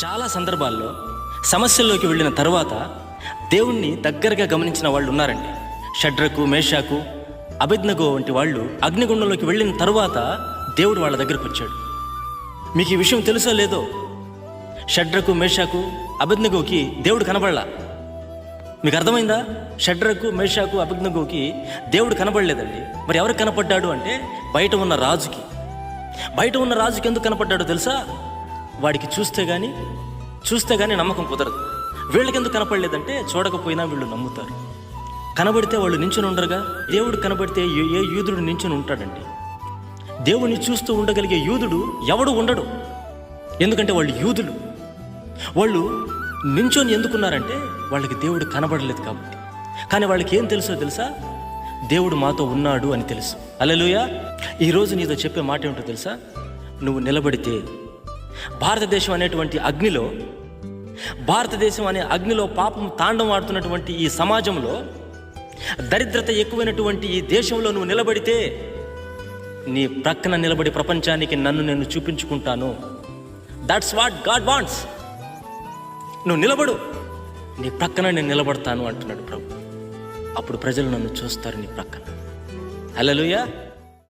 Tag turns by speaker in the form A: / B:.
A: చాలా సందర్భాల్లో సమస్యల్లోకి వెళ్ళిన తరువాత దేవుణ్ణి దగ్గరగా గమనించిన వాళ్ళు ఉన్నారండి. షడ్రకు, మేషాకు, అబేద్నెగో వంటి వాళ్ళు అగ్నిగుండంలోకి వెళ్ళిన తరువాత దేవుడు వాళ్ళ దగ్గరకు వచ్చాడు. మీకు ఈ విషయం తెలుసో లేదో, షడ్రకు, మేషాకు, అబేద్నెగోకి దేవుడు కనబడలా. మీకు అర్థమైందా? షడ్రకు, మేషాకు, అబేద్నెగోకి దేవుడు కనబడలేదండి. మరి ఎవరికి కనపడ్డాడు అంటే బయట ఉన్న రాజుకి. బయట ఉన్న రాజుకి ఎందుకు కనపడ్డాడో తెలుసా? వాడికి చూస్తే కానీ నమ్మకం కుదరదు. వీళ్ళకి ఎందుకు కనపడలేదంటే చూడకపోయినా వీళ్ళు నమ్ముతారు. కనబడితే వాళ్ళు నించుని ఉండరుగా. దేవుడు కనబడితే ఏ యూదుడు నించుని ఉంటాడండి? దేవుణ్ణి చూస్తూ ఉండగలిగే యూదుడు ఎవడు ఉండడు. ఎందుకంటే వాళ్ళు యూదులు. వాళ్ళు నించొని ఎందుకున్నారంటే వాళ్ళకి దేవుడు కనబడలేదు కాబట్టి. కానీ వాళ్ళకి ఏం తెలుసా? దేవుడు మాతో ఉన్నాడు అని తెలుసు. హల్లెలూయా. ఈరోజు నీతో చెప్పే మాట ఏమిటో తెలుసా? నువ్వు నిలబడితే భారతదేశం అనే అగ్నిలో పాపం తాండం ఆడుతున్నటువంటి ఈ సమాజంలో, దరిద్రత ఎక్కువైనటువంటి ఈ దేశంలో నువ్వు నిలబడితే, నీ ప్రక్కన నిలబడి ప్రపంచానికి నన్ను నేను చూపించుకుంటాను. That's what God wants. నువ్వు నిలబడు, నీ ప్రక్కన నేను నిలబడతాను అంటున్నాడు ప్రభు. అప్పుడు ప్రజలు నన్ను చూస్తారు నీ ప్రక్కన. హల్లెలూయా.